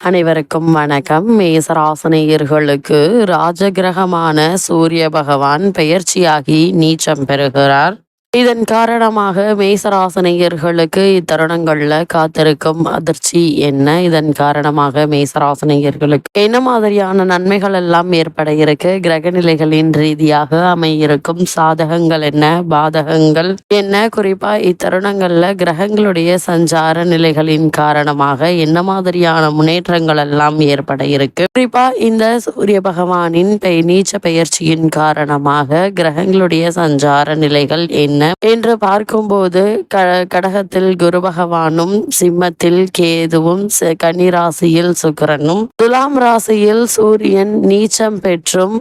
அனைவருக்கும் வணக்கம். மேசராசினியர்களுக்கு ராஜகிரகமான சூரிய பகவான் பெயர்ச்சியாகி நீச்சம் பெறுகிறார். இதன் காரணமாக மேசராசினியர்களுக்கு இத்தருணங்கள்ல காத்திருக்கும் அதிர்ச்சி என்ன? இதன் காரணமாக மேசராசினியர்களுக்கு என்ன மாதிரியான நன்மைகள் எல்லாம் ஏற்பட இருக்கு? கிரக நிலைகளின் ரீதியாக அமையிருக்கும் சாதகங்கள் என்ன, பாதகங்கள் என்ன? குறிப்பா இத்தருணங்கள்ல கிரகங்களுடைய சஞ்சார நிலைகளின் காரணமாக என்ன மாதிரியான முன்னேற்றங்கள் எல்லாம் ஏற்பட இருக்கு? குறிப்பா இந்த சூரிய பகவானின் நீச்ச பெயர்ச்சியின் காரணமாக கிரகங்களுடைய சஞ்சார நிலைகள் என்ன என்று பார்க்கும்போது கடகத்தில் குரு பகவானும், சிம்மத்தில் கேதுவும், கன்னி ராசியில் சுக்கிரனும், துலாம் ராசியில் சூரியன் நீச்சம் பெற்றும்,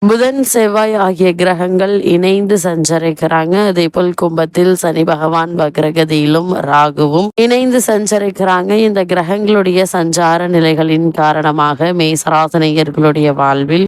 புதன் செவ்வாய் ஆகிய கிரகங்கள் இணைந்து சஞ்சரிக்கிறாங்க. அதே போல் கும்பத்தில் சனி பகவான் வக்ரகதியிலும் ராகுவும் இணைந்து சஞ்சரிக்கிறாங்க. இந்த கிரகங்களுடைய சஞ்சார நிலைகளின் காரணமாக மேசராசினியர்களுடைய வாழ்வில்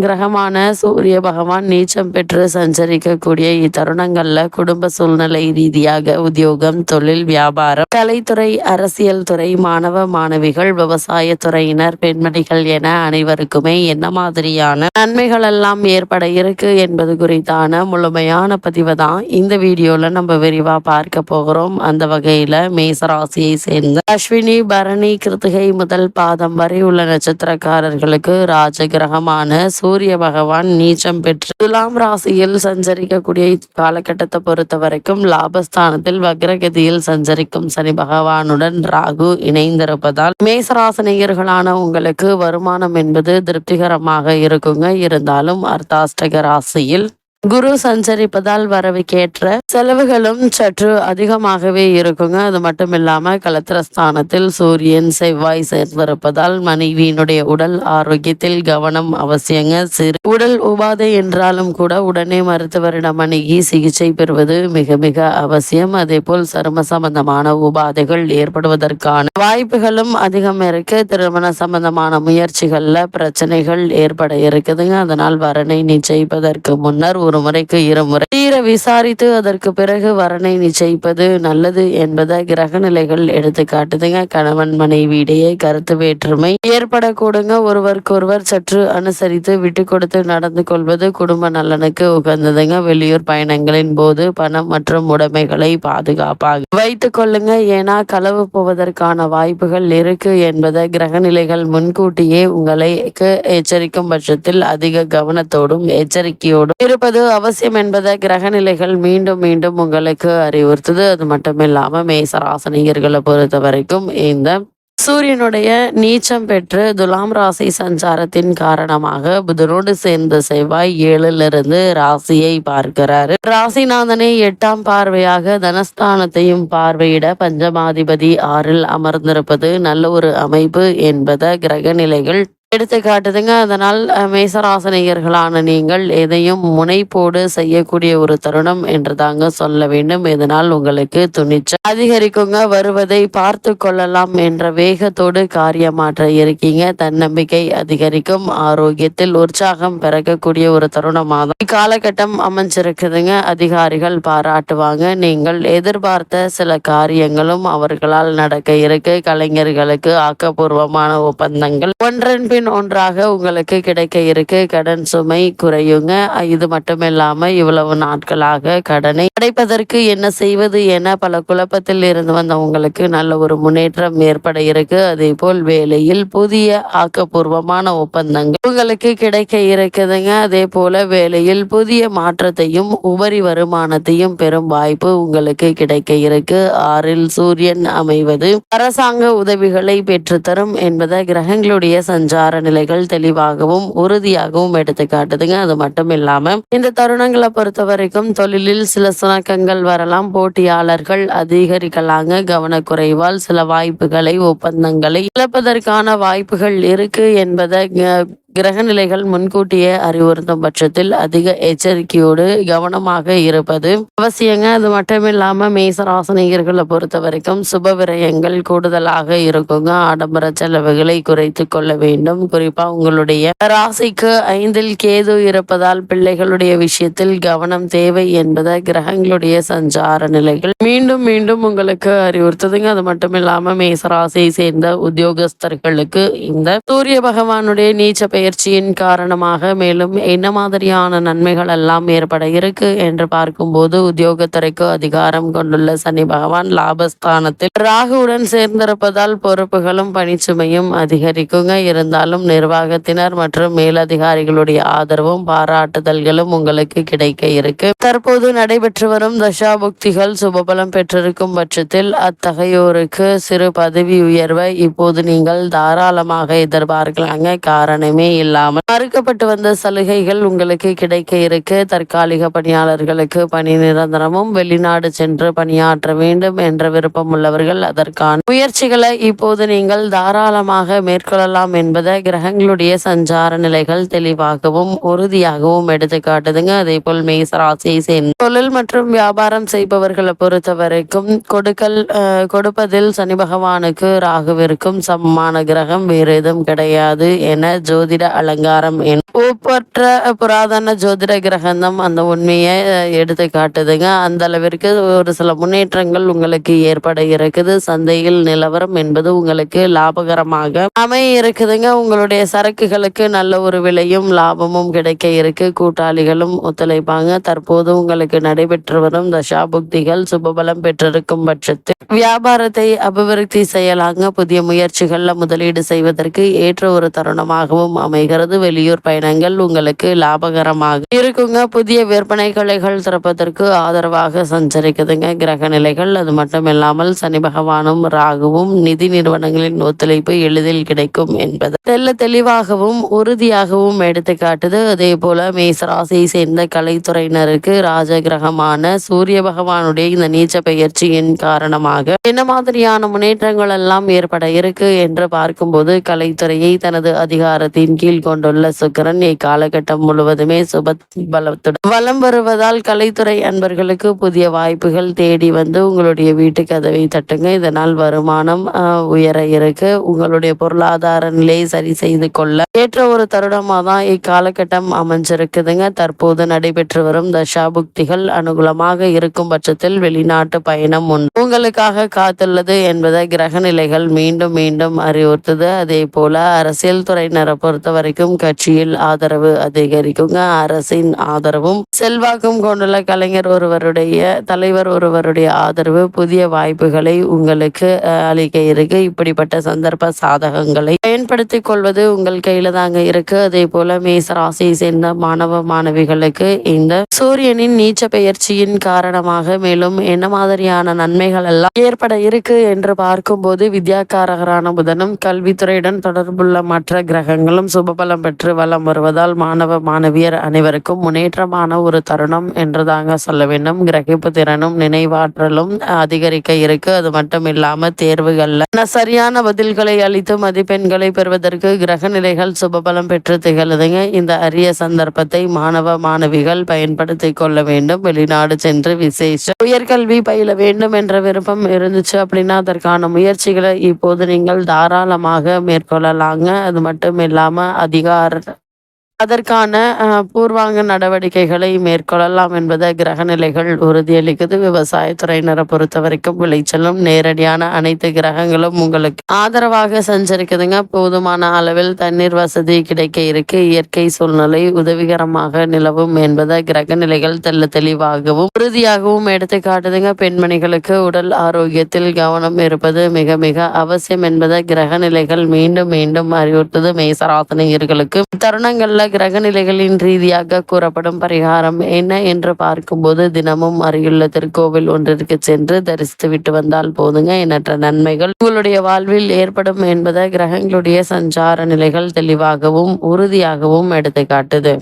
கிரகமான சூரிய பகவான் நீச்சம் பெற்று சஞ்சரிக்கக்கூடிய இத்தருணங்கள்ல குடும்ப சூழ்நிலை ரீதியாக உத்தியோகம், தொழில், வியாபாரம், கலைத்துறை, அரசியல் துறை, மாணவ மாணவிகள், விவசாய துறையினர், பெண்மணிகள் என அனைவருக்குமே என்ன மாதிரியான நன்மைகள் எல்லாம் ஏற்பட இருக்கு என்பது குறித்தான முழுமையான பதிவை தான் இந்த வீடியோல நம்ம விரிவா பார்க்க போகிறோம். அந்த வகையில மேசராசியை சேர்ந்த அஸ்வினி, பரணி, கிருத்திகை முதல் பாதம் வரை உள்ள நட்சத்திரக்காரர்களுக்கு ராஜகிரகமான சூரிய பகவான் நீச்சம் பெற்று துலாம் ராசியில் சஞ்சரிக்கக்கூடிய காலகட்டத்தை பொறுத்த வரைக்கும் லாபஸ்தானத்தில் வக்ரகதியில் சஞ்சரிக்கும் சனி பகவானுடன் ராகு இணைந்திருப்பதால் மேசராசினியர்களான உங்களுக்கு வருமானம் என்பது திருப்திகரமாக இருக்குங்க. இருந்தாலும் அர்த்தாஷ்டக ராசியில் குரு சஞ்சரிப்பதால் வரவுக்கேற்ற செலவுகளும் சற்று அதிகமாகவே இருக்குங்க. அது மட்டும் இல்லாம கலத்திரஸ்தானத்தில் சூரியன் செவ்வாய் சேர்ந்திருப்பதால் மனைவியினுடைய உடல் ஆரோக்கியத்தில் கவனம் அவசியங்க. சிறு உடல் உபாதை என்றாலும் கூட உடனே மருத்துவரிடம் அணுகி சிகிச்சை பெறுவது மிக மிக அவசியம். அதே போல் சரும சம்பந்தமான உபாதைகள் ஏற்படுவதற்கான வாய்ப்புகளும் அதிகம் இருக்கு. திருமண சம்பந்தமான முயற்சிகள்ல பிரச்சனைகள் ஏற்பட இருக்குதுங்க. அதனால் வரனை நிச்சயிப்பதற்கு முன்னர் ஒரு முறைக்கு இருமுறை தீர விசாரித்து அதற்கு பிறகு வரனை நிச்சயிப்பது நல்லது என்பதை கிரக நிலைகள் எடுத்து காட்டுதுங்க. கணவன் மனைவி இடையே கருத்து வேற்றுமை ஏற்படக்கூடுங்க. ஒருவருக்கொருவர் சற்று அனுசரித்து விட்டு கொடுத்து நடந்து கொள்வது குடும்ப நலனுக்கு உகந்ததுங்க. வெளியூர் பயணங்களின் போது பணம் மற்றும் உடைமைகளை பாதுகாப்பாக வைத்துக் கொள்ளுங்க. ஏன்னா களவு போவதற்கான வாய்ப்புகள் இருக்கு என்பதை கிரக நிலைகள் முன்கூட்டியே உங்களுக்கு எச்சரிக்கும் பட்சத்தில் அதிக கவனத்தோடும் எச்சரிக்கையோடும் இருப்பது அவசியம் என்பதை கிரக நிலைகள் மீண்டும் மீண்டும் உங்களுக்கு அறிவுறுத்துது. அது மட்டும் இல்லாம மேசராசினியர்களை பொறுத்த வரைக்கும் இந்த சூரியனுடைய நீச்சம் பெற்று துலாம் ராசி சஞ்சாரத்தின் காரணமாக புதனோடு சேர்ந்த செவ்வாய் 7லிருந்து ராசியை பார்க்கிறாரு. ராசிநாதனை 8ஆம் பார்வையாக தனஸ்தானத்தையும் பார்வையிட பஞ்சமாதிபதி 6ல் அமர்ந்திருப்பது நல்ல ஒரு அமைப்பு என்பதை கிரக நிலைகள் எடுத்து காட்டுதுங்க. அதனால் மேசராசினியர்களான நீங்கள் எதையும் முனைப்போடு செய்யக்கூடிய ஒரு தருணம் என்று தாங்க சொல்ல வேண்டும். இதனால் உங்களுக்கு துணிச்சல் அதிகரிக்குங்க. வருவதை பார்த்து கொள்ளலாம் என்ற வேகத்தோடு காரியமாற்ற இருக்கீங்க. தன்னம்பிக்கை அதிகரிக்கும். ஆரோக்கியத்தில் உற்சாகம் பிறக்கக்கூடிய ஒரு தருணமாக இக்காலகட்டம் அமைஞ்சிருக்குதுங்க. அதிகாரிகள் பாராட்டுவாங்க. நீங்கள் எதிர்பார்த்த சில காரியங்களும் அவர்களால் நடக்க இருக்கு. கலைஞர்களுக்கு ஆக்கப்பூர்வமான ஒப்பந்தங்கள் ஒன்றன் பின் ஒன்றாக உங்களுக்கு கிடைக்க இருக்கு. கடன் சுமை குறையுங்க. இது மட்டும் இல்லாம இவ்வளவு நாட்களாக கடனை அடைப்பதற்கு என்ன செய்வது என பல குழப்பத்தில் இருந்து வந்த உங்களுக்கு நல்ல ஒரு முன்னேற்றம் ஏற்பட இருக்கு. அதே போல் வேலையில் புதிய ஆக்கப்பூர்வமான ஒப்பந்தங்கள் உங்களுக்கு கிடைக்க இருக்குதுங்க. அதே போல வேலையில் புதிய மாற்றத்தையும் உபரி வருமானத்தையும் பெறும் வாய்ப்பு உங்களுக்கு கிடைக்க இருக்கு. 6ல் சூரியன் அமைவது அரசாங்க உதவிகளை பெற்றுத்தரும் என்பதை கிரகங்களுடைய சஞ்சார நிலைகள் தெளிவாகவும் உறுதியாகவும் எடுத்து காட்டுதுங்க. அது மட்டும் இல்லாம இந்த தருணங்களை பொறுத்த வரைக்கும் தொழிலில் சில சுணக்கங்கள் வரலாம். போட்டியாளர்கள் அதிகரிக்கலாங்க. கவனக்குறைவால் சில வாய்ப்புகளை ஒப்பந்தங்களை இழப்பதற்கான வாய்ப்புகள் இருக்கு என்பதை கிரக நிலைகள் முன்கூட்டியே அறிவுறுத்தும் பட்சத்தில் அதிக எச்சரிக்கையோடு கவனமாக இருப்பது அவசியங்க. அது மட்டும் இல்லாம மேசராசினியர்களை பொறுத்த வரைக்கும் சுப விரயங்கள் கூடுதலாக இருக்குங்க. ஆடம்பர செலவுகளை குறைத்து கொள்ள வேண்டும். குறிப்பா உங்களுடைய ராசிக்கு 5ல் கேது இருப்பதால் பிள்ளைகளுடைய விஷயத்தில் கவனம் தேவை என்பதை கிரகங்களுடைய சஞ்சார நிலைகள் மீண்டும் மீண்டும் உங்களுக்கு அறிவுறுத்துதுங்க. அது மட்டும் இல்லாம மேசராசியை சேர்ந்த உத்தியோகஸ்தர்களுக்கு இந்த சூரிய பகவானுடைய நீச்ச பயிற்சியின் காரணமாக மேலும் என்ன மாதிரியான நன்மைகள் எல்லாம் ஏற்பட இருக்கு என்று பார்க்கும்போது, உத்தியோகத்துறைக்கு அதிகாரம் கொண்டுள்ள சனி பகவான் லாபஸ்தானத்தில் ராகுவுடன் சேர்ந்திருப்பதால் பொறுப்புகளும் பணிச்சுமையும் அதிகரிக்குங்க. இருந்தாலும் நிர்வாகத்தினர் மற்றும் மேலதிகாரிகளுடைய ஆதரவும் பாராட்டுதல்களும் உங்களுக்கு கிடைக்க இருக்கு. தற்போது நடைபெற்று வரும் தசாபுக்திகள் சுபபலம் பெற்றிருக்கும் பட்சத்தில் அத்தகையோருக்கு சிறு பதவி உயர்வை இப்போது நீங்கள் தாராளமாக எதிர்பார்க்கலாங்க. காரணமே இல்லாமல் மறுக்கப்பட்டு வந்த சலுகைகள் உங்களுக்கு கிடைக்க இருக்கு. தற்காலிக பணியாளர்களுக்கு பணி நிரந்தரமும் வெளிநாடு சென்று பணியாற்ற வேண்டும் என்ற விருப்பம் உள்ளவர்கள் அதற்கான முயற்சிகளை இப்போது நீங்கள் தாராளமாக மேற்கொள்ளலாம் என்பதை கிரகங்களுடைய சஞ்சார நிலைகள் தெளிவாகவும் உறுதியாகவும் எடுத்து காட்டுதுங்க. அதே போல் மேசராசியை சேர்ந்த தொழில் மற்றும் வியாபாரம் செய்பவர்களை பொறுத்த வரைக்கும் கொடுப்பதில் சனி பகவானுக்கு ராகுவிற்கும் சமமான கிரகம் வேறு எதுவும் கிடையாது என ஜோதிட அலங்காரம் ஒப்பற்ற புராதன ஜோதிட கிரகந்தம் அந்த உண்மையை எடுத்து காட்டுதுங்க. அந்த அளவிற்கு ஒரு சில முன்னேற்றங்கள் உங்களுக்கு ஏற்பட இருக்குது. சந்தையில் நிலவரம் என்பது உங்களுக்கு லாபகரமாக அமைய இருக்குதுங்க. உங்களுடைய சரக்குகளுக்கு நல்ல ஒரு விலையும் லாபமும் கிடைக்க இருக்கு. கூட்டாளிகளும் ஒத்துழைப்பாங்க. தற்போது உங்களுக்கு நடைபெற்று வரும் தசாபுக்திகள் சுபபலம் பெற்றிருக்கும் பட்சத்தில் வியாபாரத்தை அபிவிருத்தி செய்யலாங்க. புதிய முயற்சிகள்ல முதலீடு செய்வதற்கு ஏற்ற ஒரு தருணமாகவும் அமைகிறது. வெளியூர் பயணங்கள் உங்களுக்கு லாபகரமாக இருக்குங்க. புதிய விற்பனை கலைகள் திறப்பதற்கு ஆதரவாக சஞ்சரிக்குதுங்க கிரக நிலைகள். அது மட்டும் இல்லாமல் சனி பகவானும் ராகுவும் நிதி நிறுவனங்களின் ஒத்துழைப்பு எளிதில் கிடைக்கும் என்பது தெளிவாகவும் உறுதியாகவும் எடுத்து காட்டுது. அதே போல மேசராசியை சேர்ந்த கலைத்துறையினருக்கு ராஜகிரகமான சூரிய பகவானுடைய இந்த நீச்ச பயிற்சியின் காரணமாக என்ன மாதிரியான முன்னேற்றங்கள் எல்லாம் ஏற்பட இருக்கு என்று பார்க்கும்போது, கலைத்துறையை தனது அதிகாரத்தின் கீழ் கொண்டுள்ள சுக்கிரன் இக்காலகட்டம் முழுவதுமே சுப பலத்துடன் வலம் வருவதால் கலைத்துறை அன்பர்களுக்கு புதிய வாய்ப்புகள் தேடி வந்து உங்களுடைய வீட்டு கதவை தட்டுங்க. இதனால் வருமானம் உயர இருக்கு. உங்களுடைய பொருளாதார நிலையை சரி செய்து கொள்ள ஏற்ற ஒரு தருணமாக தான் இக்காலகட்டம் அமைஞ்சிருக்குதுங்க. தற்போது நடைபெற்று வரும் தசாபுக்திகள் அனுகூலமாக இருக்கும் பட்சத்தில் வெளிநாட்டு பயணம் உங்களுக்காக காத்துள்ளது என்பதை கிரக நிலைகள் மீண்டும் மீண்டும் அறிவுறுத்துது. அதே போல அரசியல் துறையினரை பொறுத்த வரைக்கும் கட்சியில் ஆதரவு அதிகரிக்குங்க. அரசின் ஆதரவும் செல்வாக்கும் கொண்டுள்ள தலைவர் ஒருவருடைய ஆதரவு புதிய வாய்ப்புகளை உங்களுக்கு அளிக்க இருக்கு. இப்படிப்பட்ட சந்தர்ப்ப சாதகங்களை பயன்படுத்திக் கொள்வது உங்கள் கையில தாங்க இருக்கு. அதே போல மேசராசியை சேர்ந்த மாணவ மாணவிகளுக்கு இந்த சூரியனின் நீச்ச பயிற்சியின் காரணமாக மேலும் என்ன மாதிரியான நன்மைகள் எல்லாம் ஏற்பட இருக்கு என்று பார்க்கும்போது, வித்யாகாரகரான புதனும் கல்வித்துறையுடன் தொடர்புள்ள மற்ற கிரகங்களும் சுபபலம் பெற்று வலம் வருவதால் மாணவ மாணவியர் அனைவருக்கும் முன்னேற்றமான ஒரு தருணம் என்று தாங்க சொல்ல வேண்டும். கிரகிப்பு திறனும் நினைவாற்றலும் அதிகரிக்க இருக்கு. அது மட்டும் இல்லாம தேர்வுகள்ல சரியான பதில்களை அளித்து மதிப்பெண்களை பெறுவதற்கு கிரக நிலைகள் சுபபலம் பெற்று திகழுதுங்க. இந்த அரிய சந்தர்ப்பத்தை மாணவ மாணவிகள் பயன்படுத்தி கொள்ள வேண்டும். வெளிநாடு சென்று விசேஷ உயர்கல்வி பயில வேண்டும் என்ற விருப்பம் இருந்துச்சு அப்படின்னா அதற்கான முயற்சிகளை இப்போது நீங்கள் தாராளமாக மேற்கொள்ளலாங்க. அது மட்டும் இல்லாம அதற்கான பூர்வாங்க நடவடிக்கைகளை மேற்கொள்ளலாம் என்பதை கிரகநிலைகள் உறுதியளிக்குது. விவசாயத்துறையினரை பொறுத்த வரைக்கும் விளைச்சலும் நேரடியான அனைத்து கிரகங்களும் உங்களுக்கு ஆதரவாக சஞ்சரிக்குதுங்க. போதுமான அளவில் தண்ணீர் வசதி கிடைக்க இருக்கு. இயற்கை சூழ்நிலை உதவிகரமாக நிலவும் என்பதை கிரகநிலைகள் தெளிவாகவும் உறுதியாகவும் எடுத்து காட்டுதுங்க. பெண்மணிகளுக்கு உடல் ஆரோக்கியத்தில் கவனம் இருப்பது மிக மிக அவசியம் என்பதை கிரகநிலைகள் மீண்டும் மீண்டும் அறிவுறுத்தது. மேசராசினியர்களுக்கு தருணங்கள்ல கிரக நிலைகளின் ரீதியாக கூறப்படும் பரிகாரம் என்ன என்று பார்க்கும்போது, தினமும் அருகிலுள்ள திருக்கோவில் ஒன்றிற்கு சென்று தரிசித்து விட்டு வந்தால் போதுங்க. எண்ணற்ற நன்மைகள் உங்களுடைய வாழ்வில் ஏற்படும் என்பதை கிரகங்களுடைய சஞ்சார நிலைகள் தெளிவாகவும் உறுதியாகவும் எடுத்து காட்டுது.